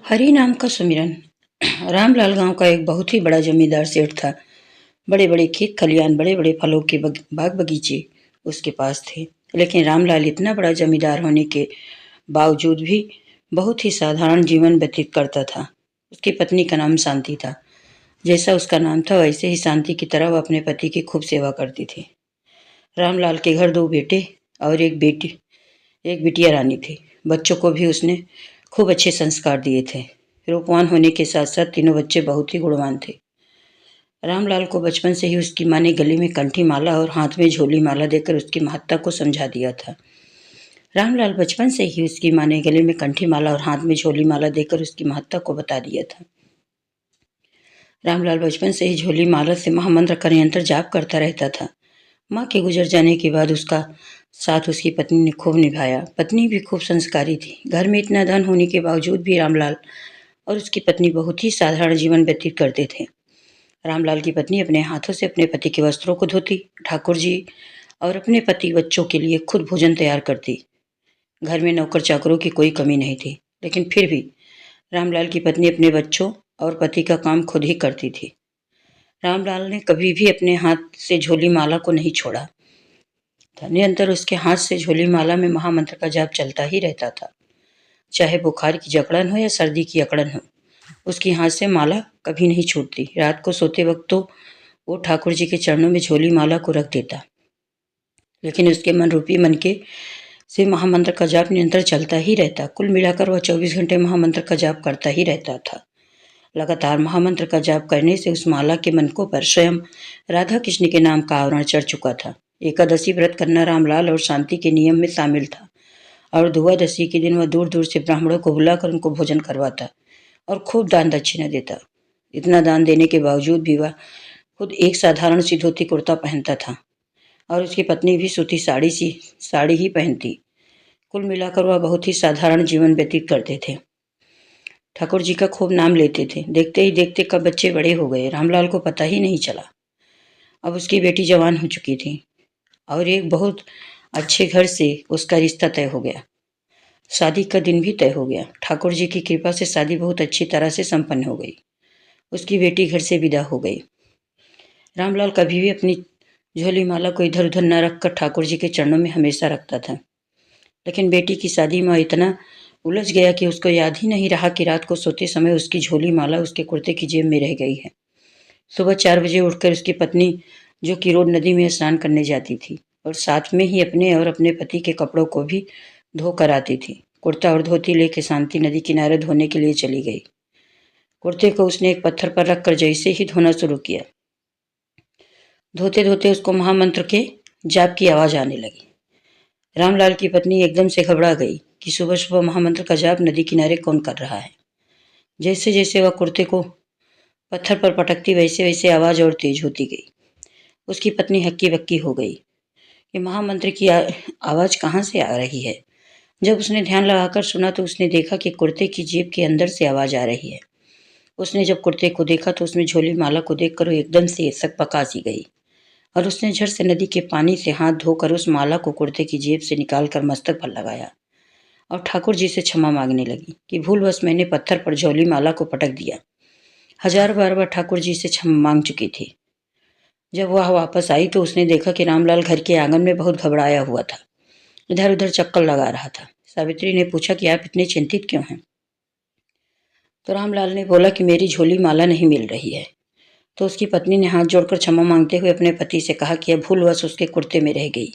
हरि नाम का सुमिरन। रामलाल गांव का एक बहुत ही बड़ा जमींदार सेठ था। बड़े बड़े खेत खलियान, बड़े बड़े फलों के बाग बगीचे उसके पास थे। लेकिन रामलाल इतना बड़ा जमींदार होने के बावजूद भी बहुत ही साधारण जीवन व्यतीत करता था। उसकी पत्नी का नाम शांति था। जैसा उसका नाम था वैसे ही शांति की तरह वह अपने पति की खूब सेवा करती थी। रामलाल के घर दो बेटे और एक बिटिया रानी थी। बच्चों को भी उसने खूब अच्छे संस्कार दिए थे। रूपवान होने के साथ साथ तीनों बच्चे बहुत ही गुणवान थे। रामलाल को बचपन से ही उसकी माँ ने गले में कंठी माला और हाथ में झोली माला देकर उसकी महत्ता को समझा दिया था। रामलाल बचपन से ही उसकी माँ ने गले में कंठी माला और हाथ में झोली माला देकर उसकी महत्ता को बता दिया था। रामलाल बचपन से ही झोली माला से महामंत्र का निरंतर जाप करता रहता था। माँ के गुजर जाने के बाद उसका साथ उसकी पत्नी ने खूब निभाया। पत्नी भी खूब संस्कारी थी। घर में इतना धन होने के बावजूद भी रामलाल और उसकी पत्नी बहुत ही साधारण जीवन व्यतीत करते थे। रामलाल की पत्नी अपने हाथों से अपने पति के वस्त्रों को धोती, ठाकुर जी और अपने पति बच्चों के लिए खुद भोजन तैयार करती। घर में नौकर चाकरों की कोई कमी नहीं थी, लेकिन फिर भी रामलाल की पत्नी अपने बच्चों और पति का काम खुद ही करती थी। रामलाल ने कभी भी अपने हाथ से झोली माला को नहीं छोड़ा था। निरंतर उसके हाथ से झोली माला में महामंत्र का जाप चलता ही रहता था। चाहे बुखार की जकड़न हो या सर्दी की अकड़न हो, उसकी हाथ से माला कभी नहीं छूटती। रात को सोते वक्त तो वो ठाकुर जी के चरणों में झोली माला को रख देता, लेकिन उसके मन रूपी मन के से महामंत्र का जाप निरंतर चलता ही रहता। कुल मिलाकर वह 24 घंटे महामंत्र का जाप करता ही रहता था। लगातार महामंत्र का जाप करने से उस माला के मन को पर स्वयं राधा कृष्ण के नाम का आवरण चढ़ चुका था। एकादशी व्रत करना रामलाल और शांति के नियम में शामिल था और द्वादशी के दिन वह दूर दूर से ब्राह्मणों को बुलाकर उनको भोजन करवाता और खूब दान दक्षिणा देता। इतना दान देने के बावजूद भी वह खुद एक साधारण सी धोती कुर्ता पहनता था और उसकी पत्नी भी सूती साड़ी ही पहनती। कुल मिलाकर वह बहुत ही साधारण जीवन व्यतीत करते थे। ठाकुर जी का खूब नाम लेते थे। देखते ही देखते कब बच्चे बड़े हो गए, रामलाल को पता ही नहीं चला। अब उसकी बेटी जवान हो चुकी थी और एक बहुत अच्छे घर से उसका रिश्ता तय हो गया। शादी का दिन भी तय हो गया। ठाकुर जी की कृपा से शादी बहुत अच्छी तरह से संपन्न हो गई। उसकी बेटी घर से विदा हो गई। रामलाल कभी भी अपनी झोली माला को इधर उधर न रखकर ठाकुर जी के चरणों में हमेशा रखता था। लेकिन बेटी की शादी में इतना उलझ गया कि उसको याद ही नहीं रहा कि रात को सोते समय उसकी झोली माला उसके कुर्ते की जेब में रह गई है। सुबह 4 बजे उठकर उसकी पत्नी, जो कि रोज नदी में स्नान करने जाती थी, और साथ में ही अपने और अपने पति के कपड़ों को भी धो कर आती थी। कुर्ता और धोती लेकर शांति नदी किनारे धोने के लिए चली गई। कुर्ते को उसने एक पत्थर पर रखकर जैसे ही धोना शुरू किया, धोते धोते उसको महामंत्र के जाप की आवाज आने लगी। रामलाल की पत्नी एकदम से घबरा गई कि सुबह सुबह महामंत्र का जाप नदी किनारे कौन कर रहा है। जैसे जैसे वह कुर्ते को पत्थर पर पटकती वैसे वैसे आवाज और तेज होती गई। उसकी पत्नी हक्की बक्की हो गई कि महामंत्र की आवाज कहाँ से आ रही है। जब उसने ध्यान लगाकर सुना तो उसने देखा कि कुर्ते की जेब के अंदर से आवाज आ रही है। उसने जब कुर्ते को देखा तो उसमें झोली माला को देखकर वो एकदम से सकपका सी गई और उसने झट से नदी के पानी से हाथ धोकर उस माला को कुर्ते की जेब से निकालकर मस्तक पर लगाया और ठाकुर जी से क्षमा मांगने लगी कि भूलवश मैंने पत्थर पर झोली माला को पटक दिया। हजार बार वह ठाकुर जी से क्षमा मांग चुकी थी। जब वह वापस आई तो उसने देखा कि रामलाल घर के आंगन में बहुत घबराया हुआ था, इधर उधर चक्कर लगा रहा था। सावित्री ने पूछा कि आप इतने चिंतित क्यों हैं? तो रामलाल ने बोला कि मेरी झोली माला नहीं मिल रही है। तो उसकी पत्नी ने हाथ जोड़कर क्षमा मांगते हुए अपने पति से कहा कि यह भूलवश उसके कुर्ते में रह गई,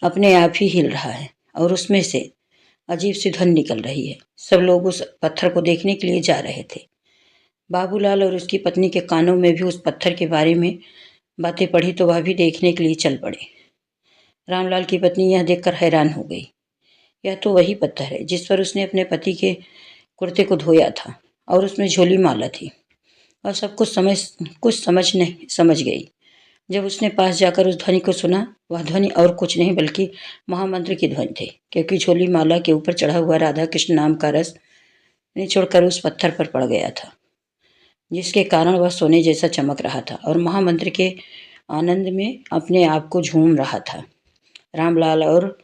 अपने आप ही हिल रहा है और उसमें से अजीब सी ध्वनि निकल रही है। सब लोग उस पत्थर को देखने के लिए जा रहे थे। बाबूलाल और उसकी पत्नी के कानों में भी उस पत्थर के बारे में बातें पड़ी तो वह भी देखने के लिए चल पड़े। रामलाल की पत्नी यह देखकर हैरान हो गई। यह तो वही पत्थर है जिस पर उसने अपने पति के कुर्ते को धोया था और उसमें झोली माला थी। और सब कुछ समझ गई। जब उसने पास जाकर उस ध्वनि को सुना, वह ध्वनि और कुछ नहीं बल्कि महामंत्र की ध्वनि थी, क्योंकि झोली माला के ऊपर चढ़ा हुआ राधा कृष्ण नाम का रस निचोड़कर उस पत्थर पर पड़ गया था, जिसके कारण वह सोने जैसा चमक रहा था और महामंत्र के आनंद में अपने आप को झूम रहा था। रामलाल और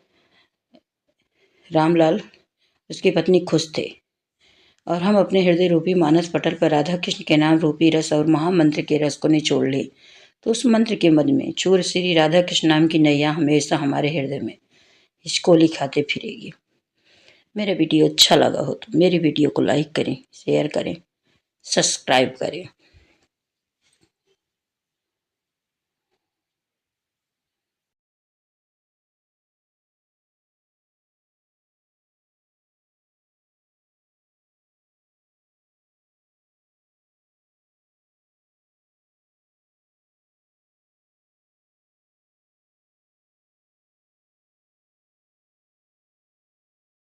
उसकी पत्नी खुश थे और हम अपने हृदय रूपी मानस पटल पर राधा कृष्ण के नाम रूपी रस और महामंत्र के रस को निचोड़ ले, तो उस मंत्र के मद में चूर श्री राधा कृष्ण नाम की नैया हमेशा हमारे हृदय में हिचकोली खाते फिरेगी। मेरा वीडियो अच्छा लगा हो तो मेरी वीडियो को लाइक करें, शेयर करें, सब्सक्राइब करें।